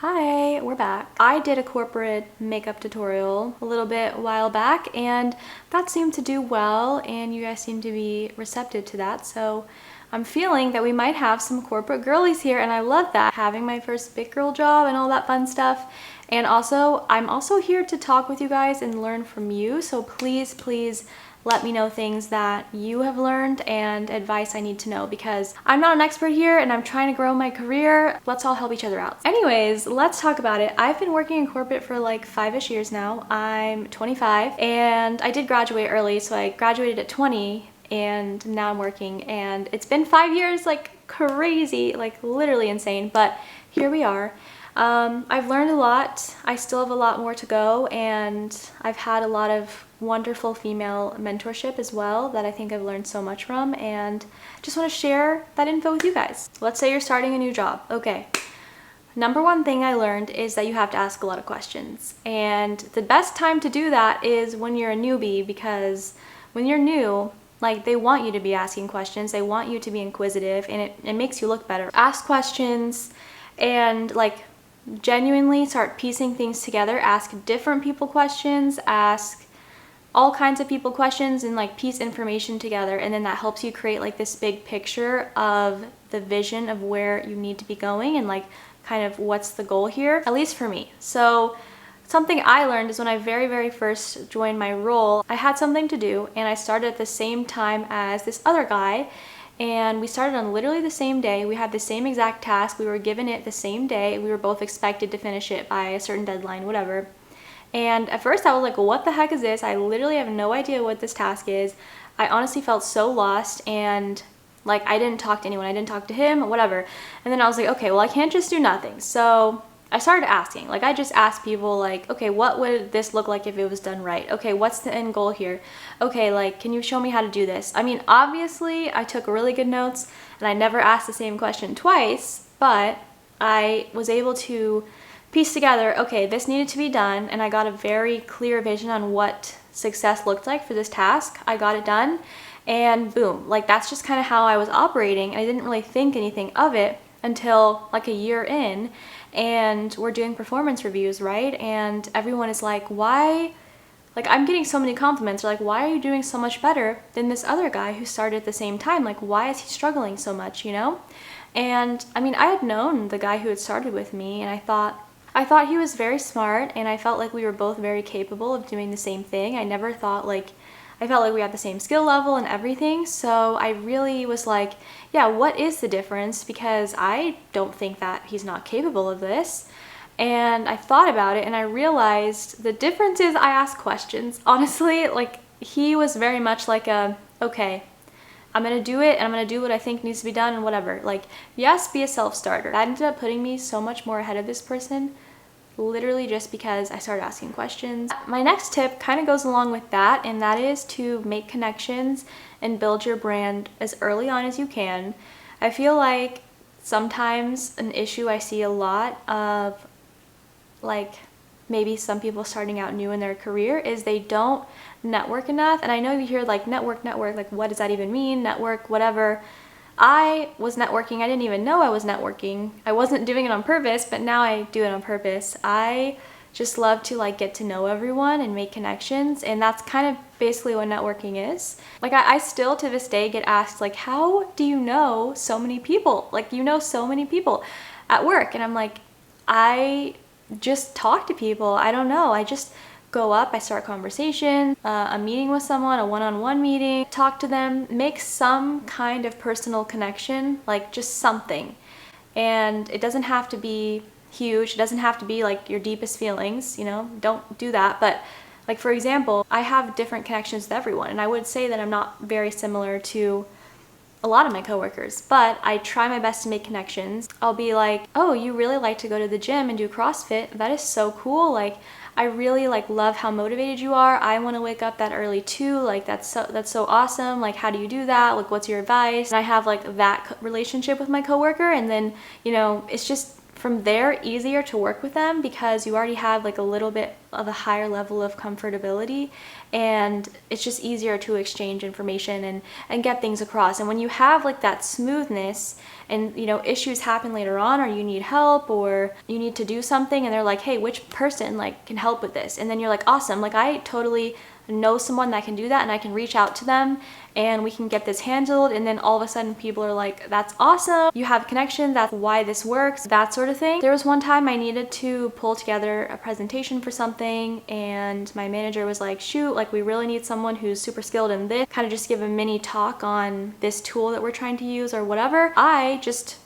Hi, we're back. I did a corporate makeup tutorial a little bit a while back and that seemed to do well and you guys seem to be receptive to that. So I'm feeling that we might have some corporate girlies here and I love that. Having my first big girl job and all that fun stuff. And also, I'm also here to talk with you guys and learn from you. So please let me know things that you have learned and advice I need to know because I'm not an expert here and I'm trying to grow my career. Let's all help each other out. Anyways, let's talk about it. I've been working in corporate for like 5-ish years now. I'm 25 and I did graduate early, so I graduated at 20 and now I'm working and it's been 5 years, like crazy, like literally insane, but here we are. I've learned a lot. I still have a lot more to go and I've had a lot of wonderful female mentorship as well that I think I've learned so much from and just want to share that info with you guys. Let's say you're starting a new job. Okay. Number one thing I learned is that you have to ask a lot of questions, and the best time to do that is when you're a newbie, because when you're new, like, they want you to be asking questions, they want you to be inquisitive, and it makes you look better. Ask questions and like genuinely start piecing things together. Ask different people questions, ask all kinds of people questions, and like piece information together, and then that helps you create like this big picture of the vision of where you need to be going and like kind of what's the goal here, at least for me. So something I learned is when I very first joined my role, I had something to do and I started at the same time as this other guy, and we started on literally the same day. We had the same exact task, we were given it the same day, we were both expected to finish it by a certain deadline, whatever. And at first I was like, what the heck is this? I literally have no idea what this task is. I honestly felt so lost and like I didn't talk to anyone. I didn't talk to him, whatever. And then I was like, okay, well I can't just do nothing. So I started asking. Like I just asked people like, okay, what would this look like if it was done right? Okay, what's the end goal here? Okay, like can you show me how to do this? I mean, obviously I took really good notes and I never asked the same question twice, but I was able to piece together, okay, this needed to be done, and I got a very clear vision on what success looked like for this task. I got it done, and boom, like that's just kind of how I was operating, and I didn't really think anything of it until like a year in, and we're doing performance reviews, right? And everyone is like, why? Like I'm getting so many compliments. They're like, why are you doing so much better than this other guy who started at the same time? Like, why is he struggling so much, you know? And I mean, I had known the guy who had started with me, and I thought he was very smart, and I felt like we were both very capable of doing the same thing. I felt like we had the same skill level and everything. So I really was like, yeah, what is the difference? Because I don't think that he's not capable of this. And I thought about it and I realized the difference is I ask questions. Honestly, like he was very much like okay, I'm gonna do it and I'm gonna do what I think needs to be done and whatever. Like, yes, be a self-starter. That ended up putting me so much more ahead of this person, literally just because I started asking questions. My next tip kind of goes along with that, and that is to make connections and build your brand as early on as you can. I feel like sometimes an issue I see a lot of, like, maybe some people starting out new in their career is they don't network enough. And I know you hear like network, like what does that even mean? Network, whatever. I was networking. I didn't even know I was networking. I wasn't doing it on purpose, but now I do it on purpose. I just love to like get to know everyone and make connections, and that's kind of basically what networking is. Like I still to this day get asked like, how do you know so many people? Like you know so many people at work, and I'm like, I just talk to people. I don't know. I just go up, I start conversation, a meeting with someone, a one-on-one meeting, talk to them, make some kind of personal connection, like just something. And it doesn't have to be huge. It doesn't have to be like your deepest feelings, you know, don't do that. But like, for example, I have different connections with everyone, and I would say that I'm not very similar to a lot of my coworkers, but I try my best to make connections. I'll be like, oh, you really like to go to the gym and do CrossFit? That is so cool. Like, I really like love how motivated you are. I want to wake up that early too. Like that's so awesome. Like, how do you do that? Like, what's your advice? And I have like that relationship with my coworker, and then, you know, it's just from there easier to work with them because you already have like a little bit of a higher level of comfortability, and it's just easier to exchange information and get things across. And when you have like that smoothness and, you know, issues happen later on, or you need help or you need to do something and they're like, hey, which person like can help with this? And then you're like, awesome, like I totally know someone that can do that and I can reach out to them and we can get this handled. And then all of a sudden people are like, that's awesome, you have connection, that's why this works, that sort of thing. There was one time I needed to pull together a presentation for something and my manager was like, shoot, like we really need someone who's super skilled in this, kind of just give a mini talk on this tool that we're trying to use or whatever. I just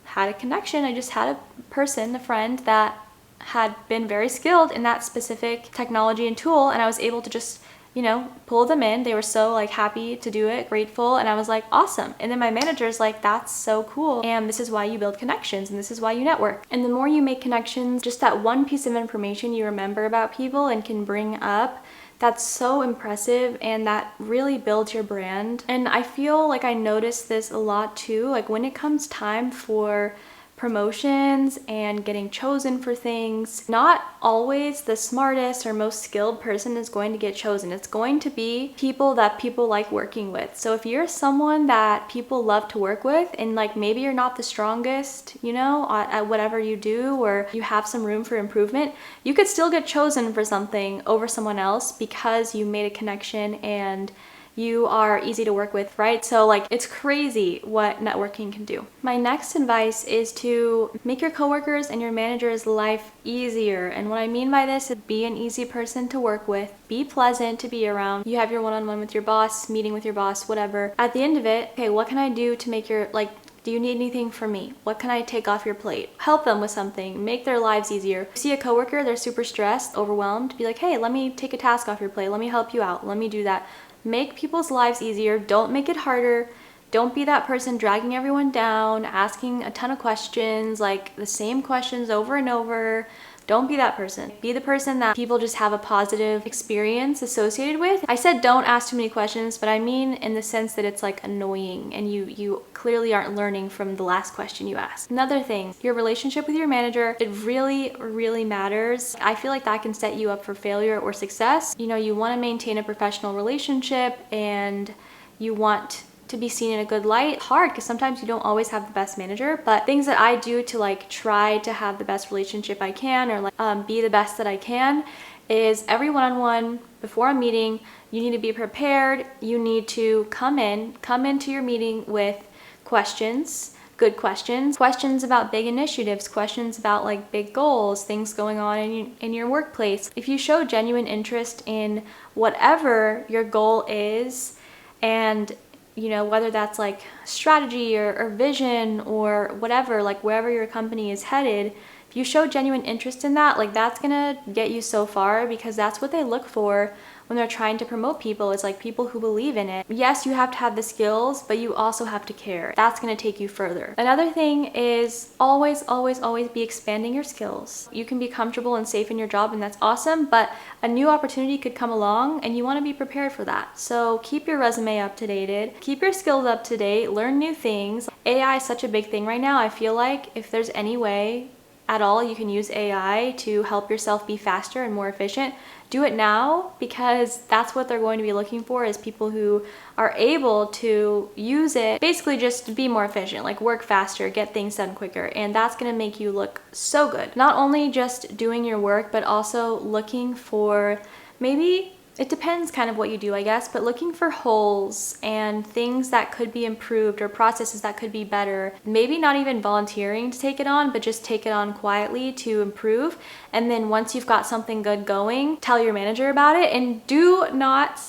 had a connection. I just had a person, a friend that had been very skilled in that specific technology and tool, and I was able to just, you know, pull them in. They were so like happy to do it, grateful, and I was like, awesome. And then my manager's like, that's so cool, and this is why you build connections and this is why you network. And the more you make connections, just that one piece of information you remember about people and can bring up, that's so impressive, and that really builds your brand. And I feel like I notice this a lot too, like when it comes time for promotions and getting chosen for things, not always the smartest or most skilled person is going to get chosen. It's going to be people that people like working with. So if you're someone that people love to work with and like maybe you're not the strongest, you know, at whatever you do, or you have some room for improvement, you could still get chosen for something over someone else because you made a connection and you are easy to work with, right? So like, it's crazy what networking can do. My next advice is to make your coworkers and your manager's life easier. And what I mean by this is be an easy person to work with, be pleasant to be around. You have your one-on-one with your boss, meeting with your boss, whatever. At the end of it, okay, what can I do to make your, like, do you need anything from me? What can I take off your plate? Help them with something, make their lives easier. See a coworker, they're super stressed, overwhelmed, be like, hey, let me take a task off your plate. Let me help you out. Let me do that. Make people's lives easier. Don't make it harder. Don't be that person dragging everyone down, asking a ton of questions, like the same questions over and over. Don't be that person. Be the person that people just have a positive experience associated with. I said don't ask too many questions, but I mean in the sense that it's like annoying and you clearly aren't learning from the last question you asked. Another thing, your relationship with your manager, it really, really matters. I feel like that can set you up for failure or success. You know, you want to maintain a professional relationship and you want to be seen in a good light. Hard because sometimes you don't always have the best manager, but things that I do to like try to have the best relationship I can, or like be the best that I can, is every one-on-one before a meeting, you need to be prepared. You need to come into your meeting with questions, good questions about big initiatives, questions about like big goals, things going on in your workplace. If you show genuine interest in whatever your goal is, and you know, whether that's like strategy or vision or whatever, like wherever your company is headed, if you show genuine interest in that, like that's gonna get you so far, because that's what they look for when they're trying to promote people. It's like people who believe in it. Yes, you have to have the skills, but you also have to care. That's gonna take you further. Another thing is always, always, always be expanding your skills. You can be comfortable and safe in your job, and that's awesome, but a new opportunity could come along and you wanna be prepared for that. So keep your resume up to date, keep your skills up to date, learn new things. AI is such a big thing right now. I feel like if there's any way at all you can use AI to help yourself be faster and more efficient, do it now, because that's what they're going to be looking for, is people who are able to use it, basically just to be more efficient, like work faster, get things done quicker, and that's going to make you look so good. Not only just doing your work, but also looking for, maybe it depends kind of what you do, I guess, but looking for holes and things that could be improved or processes that could be better. Maybe not even volunteering to take it on, but just take it on quietly to improve. And then once you've got something good going, tell your manager about it. And do not,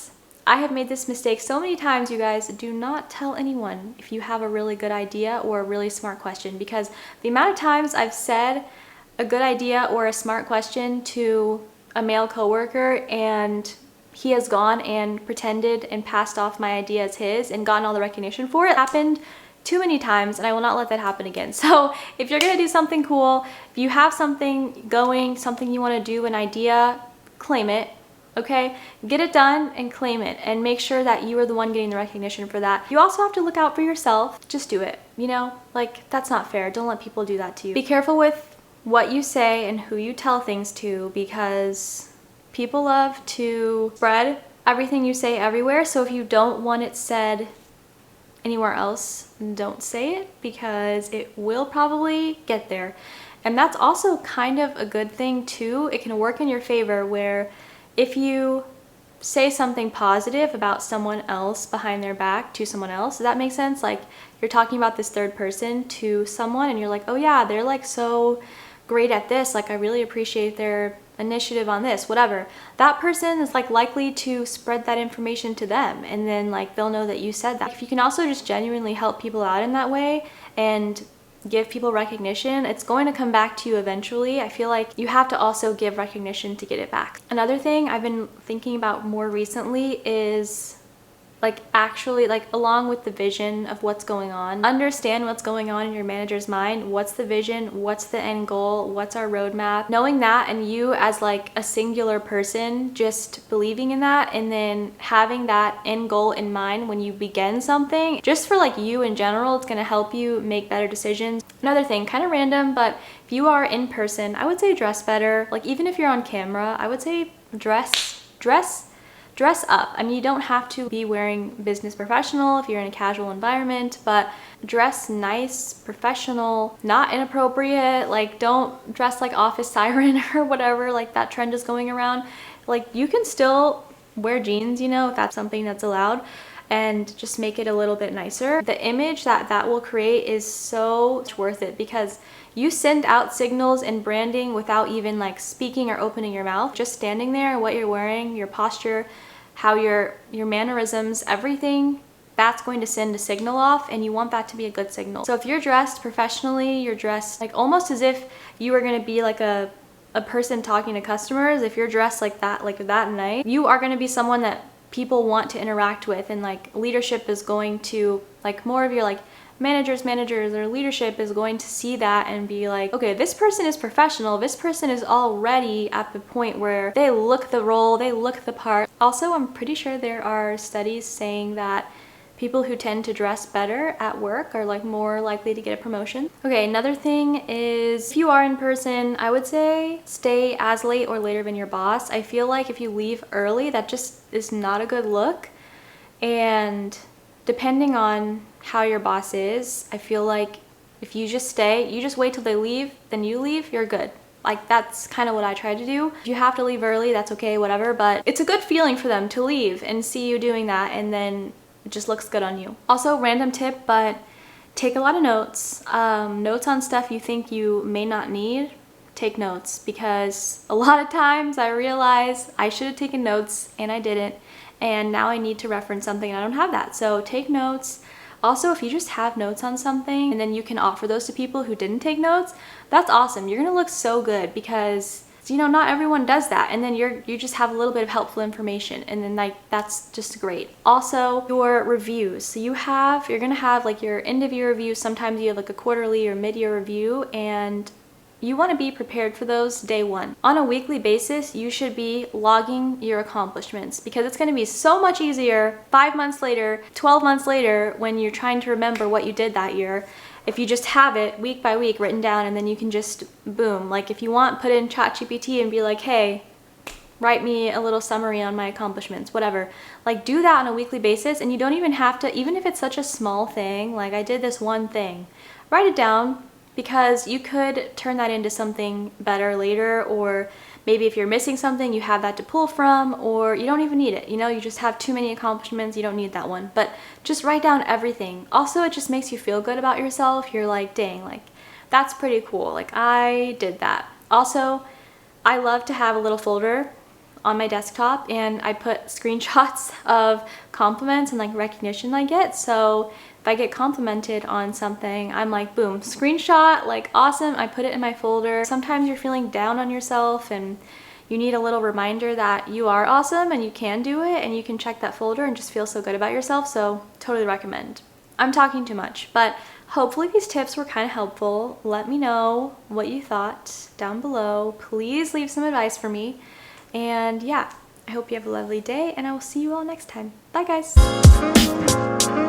I have made this mistake so many times, you guys, do not tell anyone if you have a really good idea or a really smart question, because the amount of times I've said a good idea or a smart question to a male coworker and he has gone and pretended and passed off my idea as his and gotten all the recognition for it. It happened too many times, and I will not let that happen again. So if you're gonna do something cool, if you have something going, something you wanna do, an idea, claim it, okay? Get it done and claim it, and make sure that you are the one getting the recognition for that. You also have to look out for yourself. Just do it, you know? Like, that's not fair. Don't let people do that to you. Be careful with what you say and who you tell things to, because people love to spread everything you say everywhere. So if you don't want it said anywhere else, don't say it, because it will probably get there. And that's also kind of a good thing too. It can work in your favor, where if you say something positive about someone else behind their back to someone else, does that make sense? Like, you're talking about this third person to someone and you're like, oh yeah, they're like so great at this, like I really appreciate their initiative on this, whatever. That person is like likely to spread that information to them, and then like they'll know that you said that. If you can also just genuinely help people out in that way and give people recognition, it's going to come back to you eventually. I feel like you have to also give recognition to get it back. Another thing I've been thinking about more recently is like actually, like, along with the vision of what's going on, understand what's going on in your manager's mind. What's the vision? What's the end goal? What's our roadmap? Knowing that, and you as like a singular person just believing in that, and then having that end goal in mind when you begin something, just for like you in general, it's going to help you make better decisions. Another thing, kind of random, but if you are in person, I would say dress better. Like, even if you're on camera, I would say dress up. I mean, you don't have to be wearing business professional if you're in a casual environment, but dress nice, professional, not inappropriate. Like, don't dress like office siren or whatever, like that trend is going around. Like, you can still wear jeans, you know, if that's something that's allowed, and just make it a little bit nicer. The image that that will create is so worth it, because you send out signals and branding without even like speaking or opening your mouth. Just standing there, what you're wearing, your posture, how your mannerisms, everything, that's going to send a signal off, and you want that to be a good signal. So if you're dressed professionally, you're dressed like almost as if you were going to be like a person talking to customers. If you're dressed like that night, you are going to be someone that people want to interact with, and like leadership is going to, like, more of your like managers or leadership is going to see that and be like, okay, this person is professional, this person is already at the point where they look the role, they look the part. Also, I'm pretty sure there are studies saying that people who tend to dress better at work are like more likely to get a promotion. Okay, another thing is, if you are in person, I would say stay as late or later than your boss. I feel like if you leave early, that just is not a good look. And depending on how your boss is, I feel like if you just stay, you just wait till they leave, then you leave, you're good. Like, that's kind of what I try to do. If you have to leave early, that's okay, whatever, but it's a good feeling for them to leave and see you doing that, and then it just looks good on you. Also, random tip, but take a lot of notes. Notes on stuff you think you may not need. Take notes, because a lot of times I realize I should have taken notes and I didn't, and now I need to reference something and I don't have that. So take notes. Also, if you just have notes on something and then you can offer those to people who didn't take notes, that's awesome. You're gonna look so good, because, you know, not everyone does that, and then you just have a little bit of helpful information, and then like that's just great. Also, your reviews. So you're gonna have like your end of year review. Sometimes you have like a quarterly or mid-year review, and you want to be prepared for those day one. On a weekly basis, you should be logging your accomplishments, because it's going to be so much easier 5 months later, 12 months later, when you're trying to remember what you did that year, if you just have it week by week written down, and then you can just boom, like if you want, put in ChatGPT and be like, hey, write me a little summary on my accomplishments, whatever. Like, do that on a weekly basis, and you don't even have to, even if it's such a small thing, like I did this one thing, write it down, because you could turn that into something better later, or maybe if you're missing something, you have that to pull from, or you don't even need it. You know, you just have too many accomplishments, you don't need that one. But just write down everything. Also, it just makes you feel good about yourself. You're like, dang, like that's pretty cool. Like, I did that. Also, I love to have a little folder on my desktop, and I put screenshots of compliments and like recognition I get. So if I get complimented on something, I'm like, boom, screenshot, like awesome, I put it in my folder. Sometimes you're feeling down on yourself and you need a little reminder that you are awesome and you can do it, and you can check that folder and just feel so good about yourself. So totally recommend. I'm talking too much, but hopefully these tips were kind of helpful. Let me know what you thought down below. Please leave some advice for me. And yeah, I hope you have a lovely day, and I will see you all next time. Bye guys.